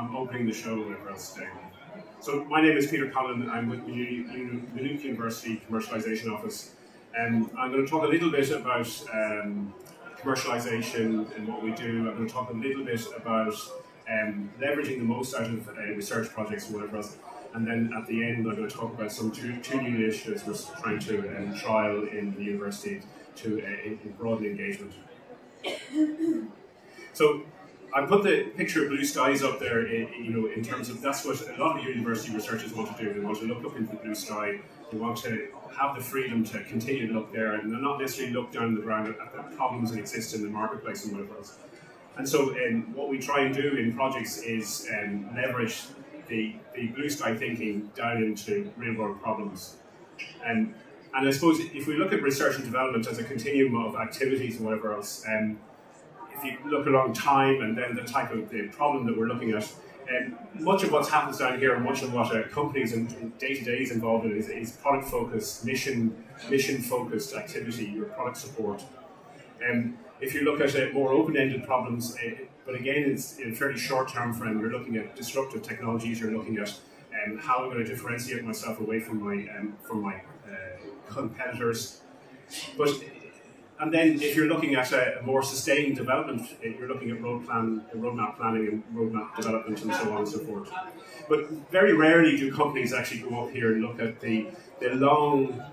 I'm opening the show with us today. So my name is Peter Conlon. I'm with Maynooth University Commercialisation Office. And I'm going to talk a little bit about commercialisation and what we do. I'm going to talk a little bit about leveraging the most out of research projects and whatever else. And then at the end, I'm going to talk about some two new initiatives we're trying to trial in the university to broaden engagement. So I put the picture of blue skies up there, in terms of that's what a lot of university researchers want to do. They want to look up into the blue sky. They want to have the freedom to continue to look there and not necessarily look down the ground at the problems that exist in the marketplace and whatever else. And so what we try and do in projects is leverage the blue sky thinking down into real world problems. And I suppose if we look at research and development as a continuum of activities and whatever else, if you look along time and then the type of the problem that we're looking at, much of what happens down here and much of what companies and day-to-day is involved in is product-focused, mission-focused activity or product support. If you look at more open-ended problems, but again, it's in a fairly short-term frame, you're looking at disruptive technologies, you're looking at how I'm going to differentiate myself away from my competitors. And then if you're looking at a more sustained development, you're looking at roadmap planning and roadmap development and so on and so forth. But very rarely do companies actually go up here and look at the long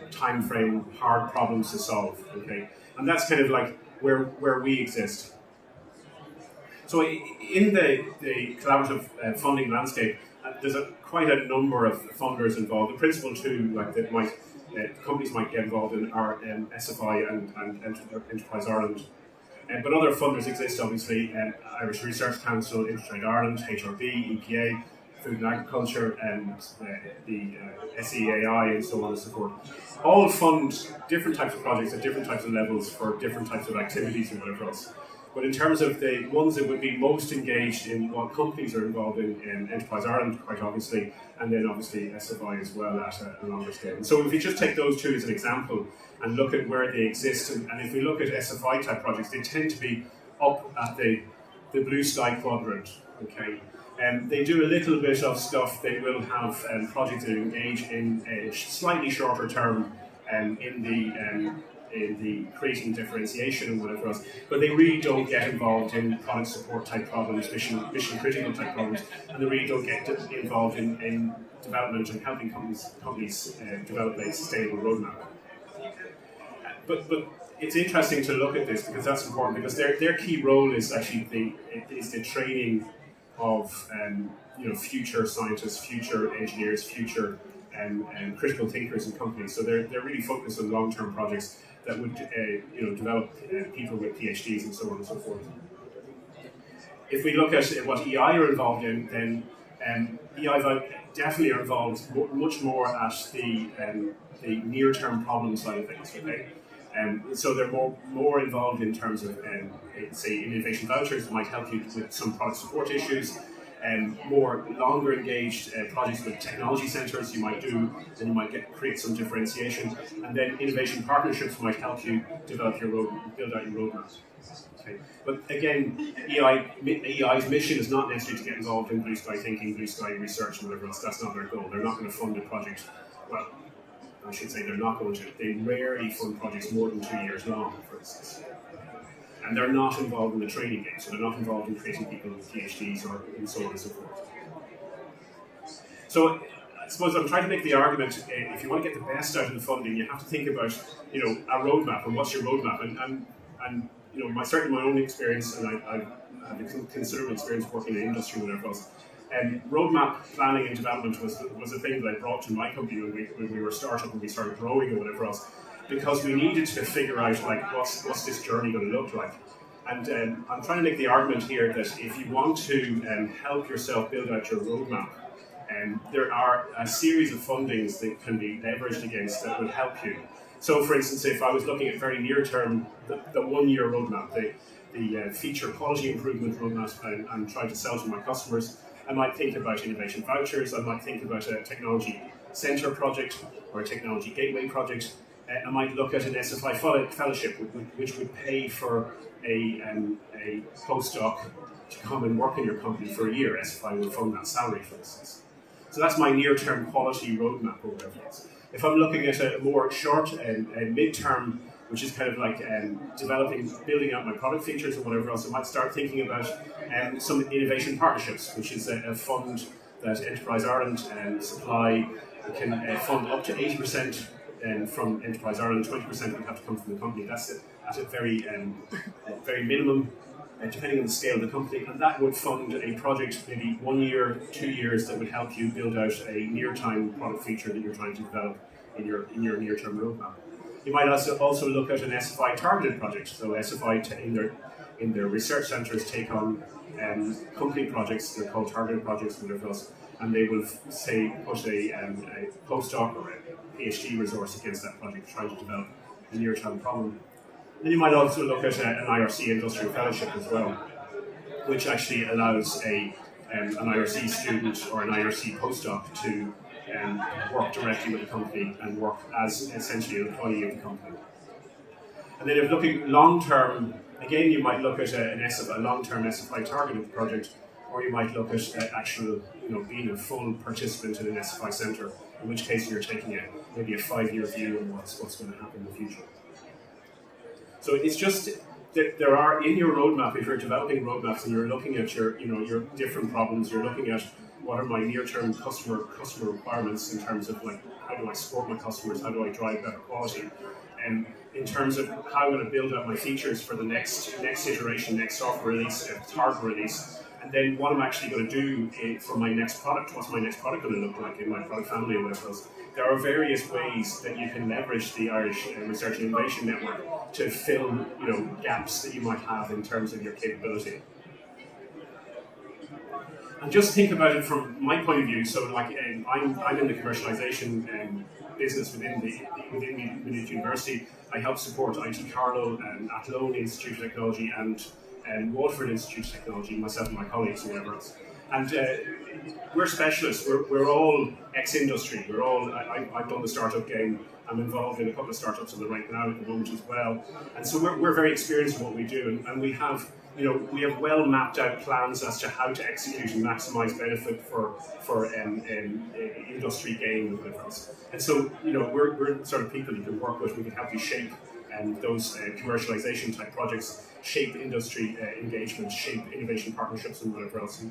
time frame, hard problems to solve. Okay, and that's kind of like where we exist. So in the collaborative funding landscape, there's quite a number of funders involved. The principal two, companies might get involved in are SFI and Enterprise Ireland. But other funders exist, obviously, Irish Research Council, Intertrade Ireland, HRB, EPA, Food and Agriculture, and the SEAI, and so on and so forth. All fund different types of projects at different types of levels for different types of activities and whatever else. But in terms of the ones that would be most engaged in what companies are involved in Enterprise Ireland, quite obviously, and then obviously SFI as well at a longer scale. And so if you just take those two as an example and look at where they exist, and if we look at SFI type projects, they tend to be up at the blue sky quadrant, okay? And they do a little bit of stuff. They will have projects that engage in a slightly shorter term in the creating differentiation and whatever else, but they really don't get involved in product support type problems, mission critical type problems, and they really don't get involved in development and helping companies develop a sustainable roadmap. But it's interesting to look at this because that's important, because their key role is actually the training of future scientists, future engineers, future critical thinkers in companies. So they're really focused on long-term projects that would develop people with PhDs and so on and so forth. If we look at what EI are involved in, then EI definitely are involved much more at the near-term problem side of things. Okay, so they're more involved in terms of say innovation vouchers that might help you with some product support issues. More longer engaged projects with technology centres you might do, then you might create some differentiation, and then innovation partnerships might help you build out your roadmap. Okay. But again, EI's mission is not necessarily to get involved in blue sky thinking, blue sky research and whatever else. That's not their goal. They're not going to fund a project. Well, I should say they're not going to. They rarely fund projects more than 2 years long, for instance. And they're not involved in the training game, so they're not involved in creating people with PhDs or and so on and so forth. So I suppose I'm trying to make the argument, if you want to get the best out of the funding, you have to think about, a roadmap and what's your roadmap. And certainly my own experience, and I have a considerable experience working in industry and whatever else. Roadmap planning and development was a thing that I brought to my company when we were a startup and we started growing or whatever else. Because we needed to figure out what's this journey going to look like, and I'm trying to make the argument here that if you want to help yourself build out your roadmap, there are a series of fundings that can be leveraged against that will help you. So, for instance, if I was looking at very near term, the 1 year roadmap, the feature quality improvement roadmap, and trying to sell to my customers, I might think about innovation vouchers. I might think about a technology centre project or a technology gateway project. I might look at an SFI fellowship, which would pay for a postdoc to come and work in your company for a year. SFI will fund that salary, for instance. So that's my near-term quality roadmap or whatever it is. If I'm looking at a more short and mid-term, which is kind of like building out my product features or whatever else, I might start thinking about some innovation partnerships, which is a fund that Enterprise Ireland supply. It can fund up to 80% from Enterprise Ireland, 20% would have to come from the company. That's at a very minimum, depending on the scale of the company, and that would fund a project, maybe 1 year, 2 years, that would help you build out a near-time product feature that you're trying to develop in your near-term roadmap. You might also look at an SFI targeted project. So SFI in their research centres take on company projects. They're called targeted projects, whatever else, and they will say put a postdoc or a PhD resource against that project, trying to develop a near-term problem. Then you might also look at an IRC industrial fellowship as well, which actually allows an IRC student or an IRC postdoc to work directly with the company and work as essentially an employee of the company. And then if looking long-term, again you might look at a long-term SFI targeted project, or you might look at actual, being a full participant in an SFI centre, in which case you're taking maybe a 5-year view on what's going to happen in the future. So it's just that there are, in your roadmap, if you're developing roadmaps and you're looking at your different problems, you're looking at what are my near-term customer requirements in terms of like, how do I support my customers, how do I drive better quality, and in terms of how I'm going to build out my features for the next iteration, next software release, hardware release, and then what I'm actually going to do for my next product. What's my next product going to look like in my product family or whatever else? There are various ways that you can leverage the Irish Research and Innovation Network to fill, gaps that you might have in terms of your capability. And just think about it from my point of view. So, like, I'm in the commercialization business within the university. I help support IT Carlow and Athlone Institute of Technology and Waterford Institute of Technology, myself and my colleagues and whatever else. And we're specialists. We're all ex-industry. I've done the startup game. I'm involved in a couple of startups right now at the moment as well. And so we're very experienced in what we do, and we have well mapped out plans as to how to execute and maximise benefit for industry gain and whatever else. And so we're the sort of people you can work with. We can help you shape those commercialization type projects, shape industry engagement, shape innovation partnerships and whatever else.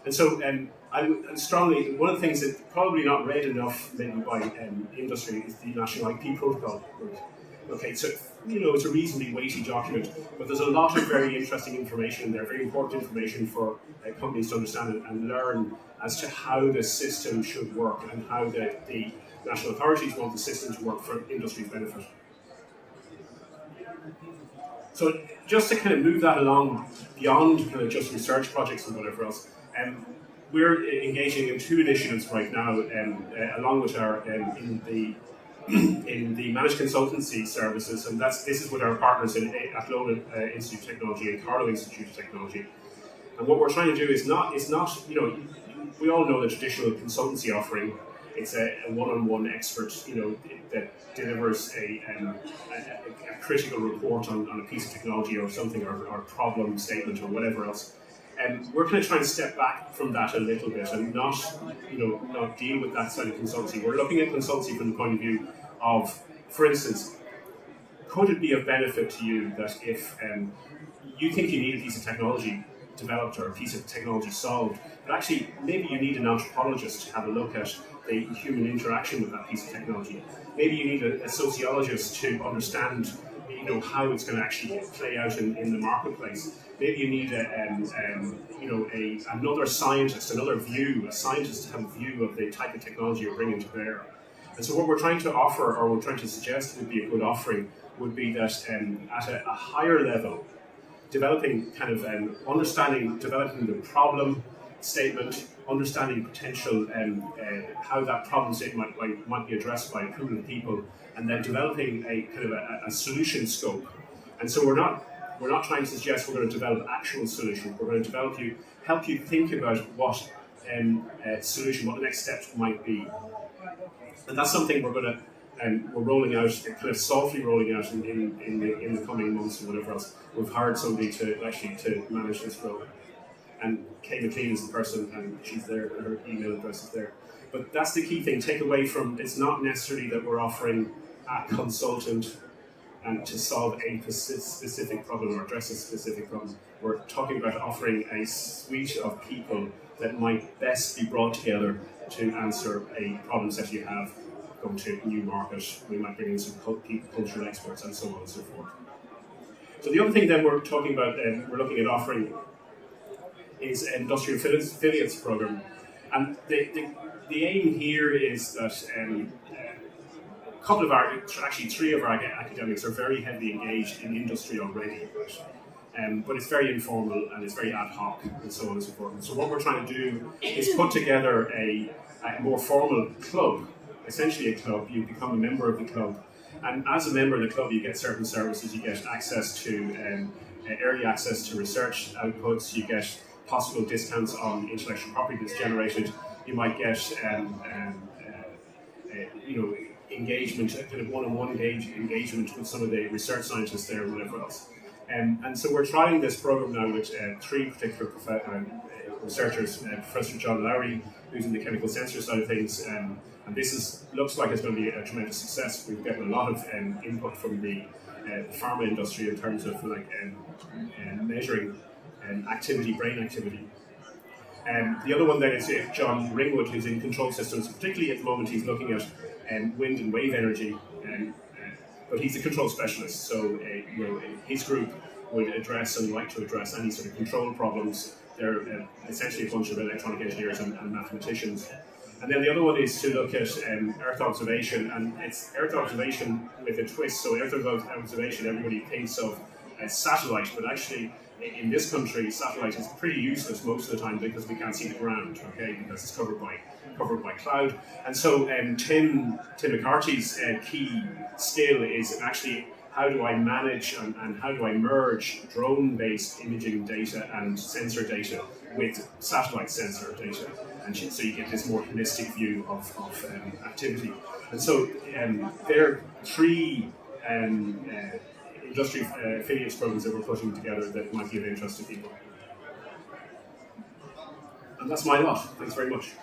And so I would strongly, one of the things that probably not read enough maybe by industry is the National IP Protocol. Okay, so it's a reasonably weighty document, but there's a lot of very interesting information in there, very important information for companies to understand and learn as to how the system should work and how the national authorities want the system to work for industry's benefit. So just to kind of move that along beyond kind of just research projects and whatever else, we're engaging in 2 initiatives right now, along with our in the managed consultancy services, and this is with our partners in Athlone Institute of Technology and Carlow Institute of Technology. And what we're trying to do is not we all know the traditional consultancy offering. It's a one-on-one expert, that delivers a critical report on a piece of technology or something, or problem statement or whatever else. And we're kind of trying to step back from that a little bit and not deal with that side of consultancy. We're looking at consultancy from the point of view of, for instance, could it be of benefit to you that if you think you need a piece of technology developed or a piece of technology solved, but actually maybe you need an anthropologist to have a look at the human interaction with that piece of technology. Maybe you need a sociologist to understand how it's going to actually play out in the marketplace. Maybe you need another scientist, a scientist to have a view of the type of technology you're bringing to bear. And so what we're trying to offer, or we're trying to suggest would be a good offering, would be that at a higher level, developing developing the problem statement, understanding potential how that problem statement might be addressed by a pool of people, and then developing a kind of a solution scope. And so we're not trying to suggest we're going to develop actual solutions. We're going to help you think about what solution, what the next steps might be. And that's something we're rolling out, kind of softly rolling out in the coming months and whatever else. We've hired somebody to manage this role. and Kay McLean is the person, and she's there, her email address is there. But that's the key thing, take away from, it's not necessarily that we're offering a consultant and to solve a specific problem or address a specific problem. We're talking about offering a suite of people that might best be brought together to answer a problem set you have, going to a new market. We might bring in some cultural experts and so on and so forth. So the other thing then we're talking about, we're looking at offering is an industrial affiliates program. And the aim here is that three of our academics are very heavily engaged in industry already, but it's very informal and it's very ad hoc and so on and so forth. So what we're trying to do is put together a more formal club, essentially a club. You become a member of the club, and as a member of the club you get certain services. You get access to early access to research outputs, you get possible discounts on intellectual property that's generated, you might get engagement, kind of one-on-one engagement with some of the research scientists there and whatever else. And so we're trying this program now with three particular researchers, Professor John Lowry, who's in the chemical sensor side of things, and this looks like it's going to be a tremendous success. We've gotten a lot of input from the pharma industry in terms of measuring activity, brain activity. The other one then is John Ringwood, who's in control systems. Particularly at the moment, he's looking at wind and wave energy, but he's a control specialist. So his group would address and like to address any sort of control problems. They're essentially a bunch of electronic engineers and mathematicians. And then the other one is to look at Earth observation, and it's Earth observation with a twist. So Earth observation, everybody thinks of as satellite, but actually in this country, satellite is pretty useless most of the time because we can't see the ground, okay, because it's covered by cloud. And so Tim McCarthy's key skill is actually how do I manage and how do I merge drone-based imaging data and sensor data with satellite sensor data, and so you get this more holistic view of activity. And so there are three industry affiliates programs that we're putting together that might be of interest to people. And that's my lot. Thanks very much.